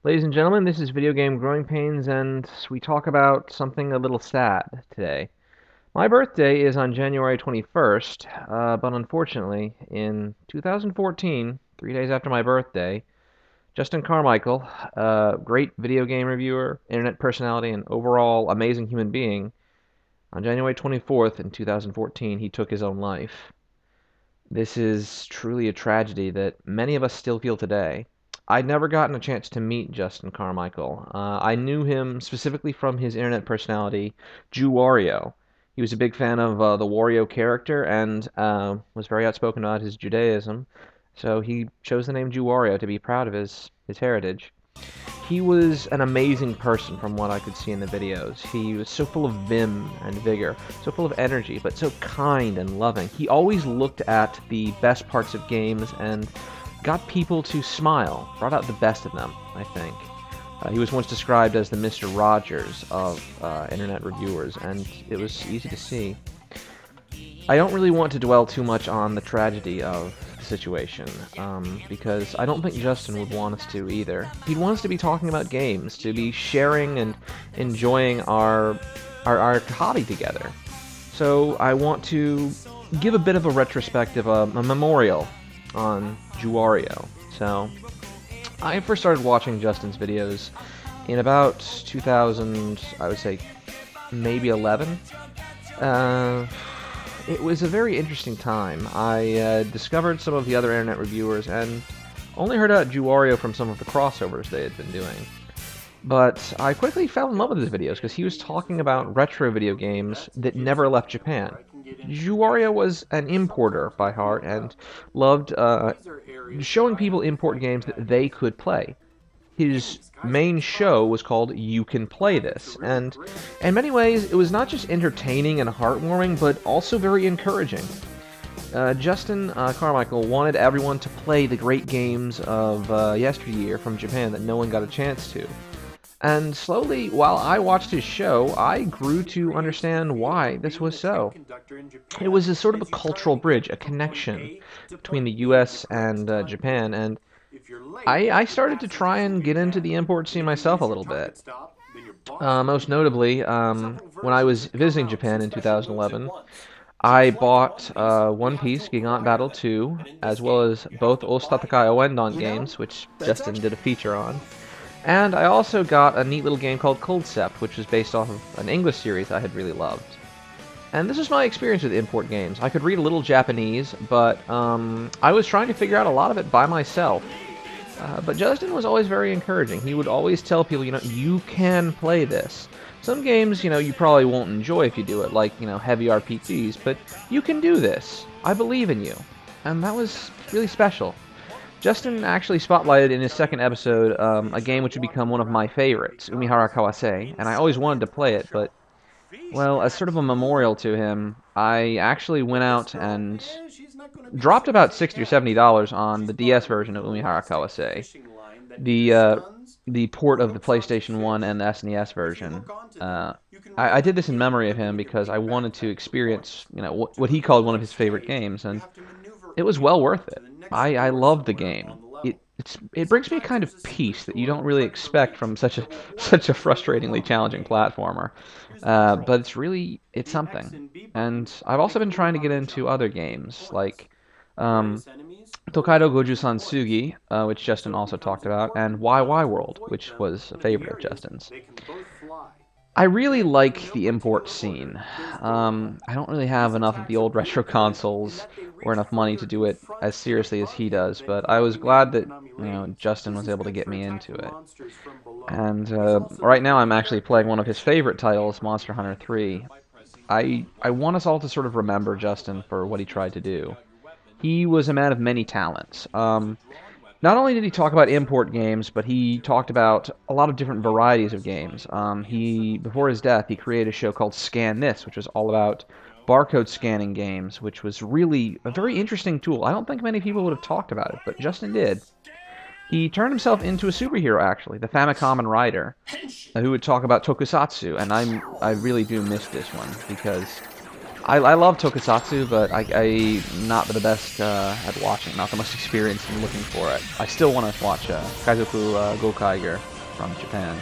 Ladies and gentlemen, this is Video Game Growing Pains, and we talk about something a little sad today. My birthday is on January 21st, but unfortunately, in 2014, 3 days after my birthday, Justin Carmichael, a great video game reviewer, internet personality, and overall amazing human being, on January 24th in 2014, he took his own life. This is truly a tragedy that many of us still feel today. I'd never gotten a chance to meet Justin Carmichael. I knew him specifically from his internet personality, Jewwario. He was a big fan of the Wario character and was very outspoken about his Judaism, so he chose the name Jewwario to be proud of his heritage. He was an amazing person from what I could see in the videos. He was so full of vim and vigor, so full of energy, but so kind and loving. He always looked at the best parts of games and got people to smile, brought out the best in them, I think. He was once described as the Mr. Rogers of internet reviewers, and it was easy to see. I don't really want to dwell too much on the tragedy of the situation, because I don't think Justin would want us to either. He'd want us to be talking about games, to be sharing and enjoying our hobby together. So I want to give a bit of a retrospective, a memorial on Jewwario. So I first started watching Justin's videos in about 2000, I would say maybe 11. It was a very interesting time. I discovered some of the other internet reviewers and only heard about Jewwario from some of the crossovers they had been doing. But I quickly fell in love with his videos because he was talking about retro video games that never left Japan. Jewwario was an importer by heart and loved showing people import games that they could play. His main show was called You Can Play This, and in many ways it was not just entertaining and heartwarming, but also very encouraging. Justin Carmichael wanted everyone to play the great games of yesteryear from Japan that no one got a chance to. And slowly, while I watched his show, I grew to understand why this was so. It was a sort of a cultural bridge, a connection between the US and Japan, and I started to try and get into the import scene myself a little bit. Most notably, when I was visiting Japan in 2011, I bought One Piece Gigant Battle 2, as well as both Ostatakai Oendon games, which Justin did a feature on. And I also got a neat little game called Coldcept, which was based off of an English series I had really loved. And this was my experience with import games. I could read a little Japanese, but I was trying to figure out a lot of it by myself. But Justin was always very encouraging. He would always tell people, you can play this. Some games, you probably won't enjoy if you do it, like, heavy RPGs, but you can do this. I believe in you. And that was really special. Justin actually spotlighted in his second episode a game which would become one of my favorites, Umihara Kawase, and I always wanted to play it, but, well, as sort of a memorial to him, I actually went out and dropped about $60 or $70 on the DS version of Umihara Kawase, the port of the PlayStation 1 and the SNES version. I did this in memory of him because I wanted to experience, what he called one of his favorite games, and it was well worth it. I loved the game. It brings me a kind of peace that you don't really expect from such a frustratingly challenging platformer. But it's something. And I've also been trying to get into other games like Tokaido Goju-san Sugi, which Justin also talked about, and YY World, which was a favorite of Justin's. I really like the import scene. I don't really have enough of the old retro consoles or enough money to do it as seriously as he does, but I was glad that Justin was able to get me into it. And right now I'm actually playing one of his favorite titles, Monster Hunter 3. I want us all to sort of remember Justin for what he tried to do. He was a man of many talents. Not only did he talk about import games, but he talked about a lot of different varieties of games. Before his death, he created a show called Scan This, which was all about barcode scanning games, which was really a very interesting tool. I don't think many people would have talked about it, but Justin did. He turned himself into a superhero, actually, the Famikamen Rider, who would talk about tokusatsu, and I really do miss this one, because I love Tokusatsu, but I'm not the best at watching, not the most experienced in looking for it. I still want to watch Kaizoku Gokaiger from Japan.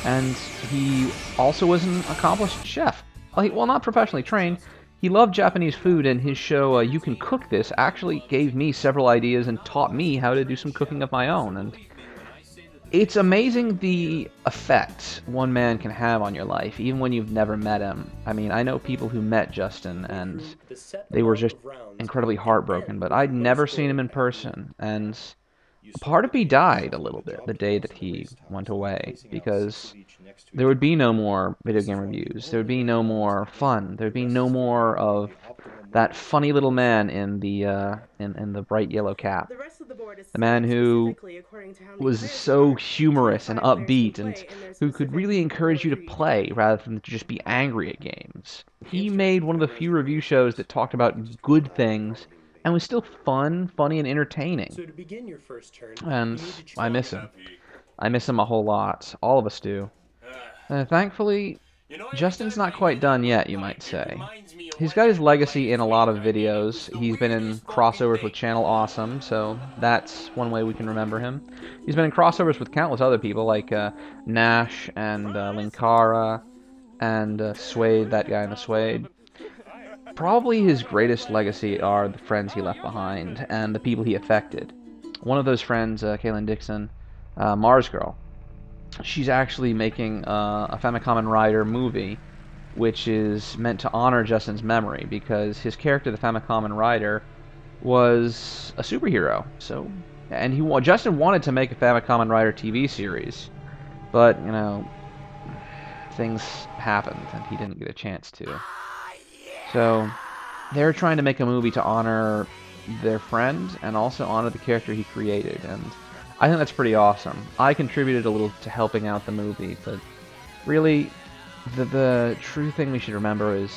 And he also was an accomplished chef. Well, not professionally trained. He loved Japanese food, and his show, You Can Cook This, actually gave me several ideas and taught me how to do some cooking of my own. And it's amazing the effect one man can have on your life, even when you've never met him. I mean, I know people who met Justin, and they were just incredibly heartbroken, but I'd never seen him in person, and part of me died a little bit the day that he went away, because there would be no more video game reviews. There would be no more fun. There would be no more of that funny little man in the bright yellow cap. The man who was so humorous and upbeat and who could really encourage you to play rather than to just be angry at games. He made one of the few review shows that talked about good things and was still fun, funny, and entertaining. And I miss him. I miss him a whole lot. All of us do. Thankfully, Justin's not quite done yet, you might say. He's got his legacy in a lot of videos. He's been in crossovers with Channel Awesome, so that's one way we can remember him. He's been in crossovers with countless other people, like Nash and Linkara and Suede, that guy in the Suede. Probably his greatest legacy are the friends he left behind and the people he affected. One of those friends, Kaylin Dixon, Marzgurl, she's actually making a Famikamen Rider movie, which is meant to honor Justin's memory because his character, the Famikamen Rider, was a superhero. So, and Justin wanted to make a Famikamen Rider TV series, but things happened and he didn't get a chance to. So, they're trying to make a movie to honor their friend and also honor the character he created, and I think that's pretty awesome. I contributed a little to helping out the movie, but really, the true thing we should remember is,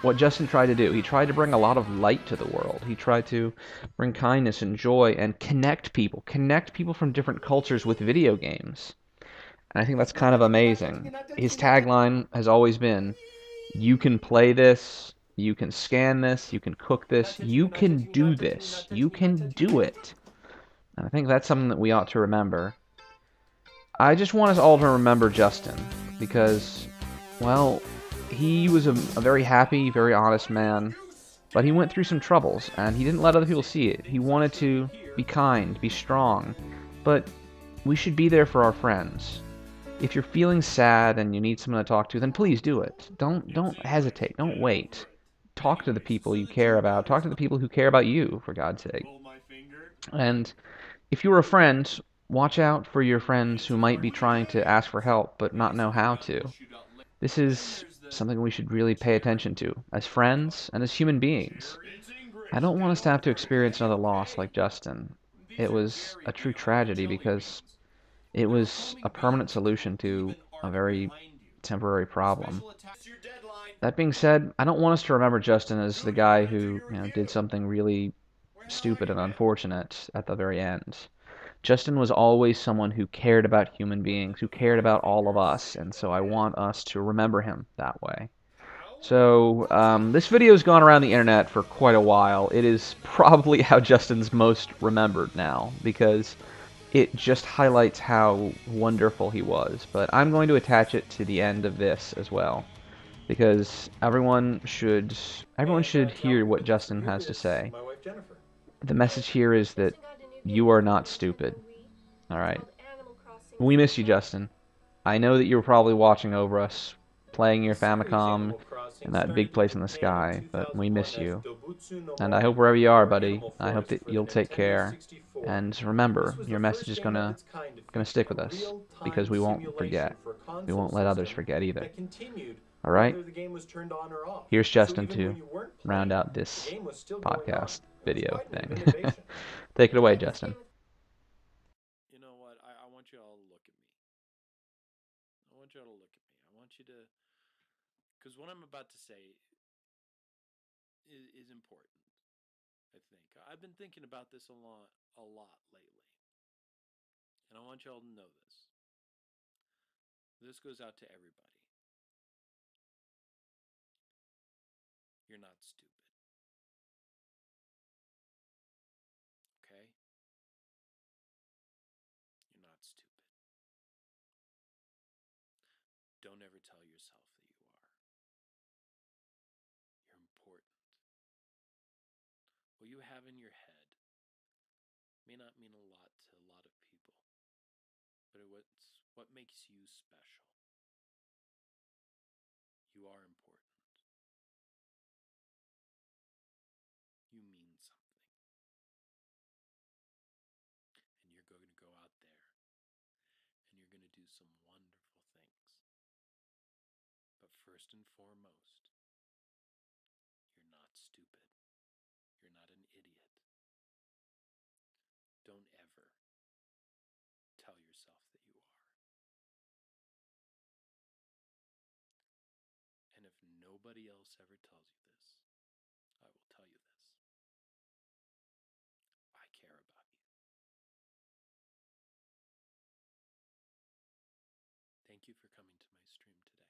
what Justin tried to do. He tried to bring a lot of light to the world. He tried to bring kindness and joy and connect people from different cultures with video games. And I think that's kind of amazing. His tagline has always been, you can play this, you can scan this, you can cook this, you can do this, you can do it. And I think that's something that we ought to remember. I just want us all to remember Justin, because, well, he was a very happy, very honest man, but he went through some troubles, and he didn't let other people see it. He wanted to be kind, be strong, but we should be there for our friends. If you're feeling sad and you need someone to talk to, then please do it. Don't hesitate. Don't wait. Talk to the people you care about. Talk to the people who care about you, for God's sake. And if you're a friend, watch out for your friends who might be trying to ask for help but not know how to. This is something we should really pay attention to as friends and as human beings. I don't want us to have to experience another loss like Justin. It was a true tragedy because it was a permanent solution to a very temporary problem. That being said, I don't want us to remember Justin as the guy who, did something really stupid and unfortunate at the very end. Justin was always someone who cared about human beings, who cared about all of us, and so I want us to remember him that way. So, this video has gone around the internet for quite a while. It is probably how Justin's most remembered now, because it just highlights how wonderful he was. But I'm going to attach it to the end of this as well, because everyone should hear what Justin has to say. The message here is that you are not stupid. Alright. We miss you, Justin. I know that you were probably watching over us, playing your Famicom in that big place in the sky, but we miss you. And I hope wherever you are, buddy, I hope that you'll take care. And remember, your message is gonna stick with us, because we won't forget. We won't let others forget either. Alright? Here's Justin to round out this podcast video thing. Take it away, Justin. You know what? I want you all to look at me. I want you all to look at me. I want you to, because what I'm about to say is important. I think I've been thinking about this a lot lately, and I want you all to know this. This goes out to everybody. You're not stupid. Okay? You're not stupid. Don't ever tell yourself that you are. You're important. What you have in your head may not mean a lot to a lot of people, but it's what makes you special. You are important. You mean something. And you're going to go out there and you're going to do some wonderful things. But first and foremost, you're not stupid. You're not an idiot. Don't ever tell yourself that you are. And if nobody else ever tells you this, I will tell you this. I care about you. Thank you for coming to my stream today.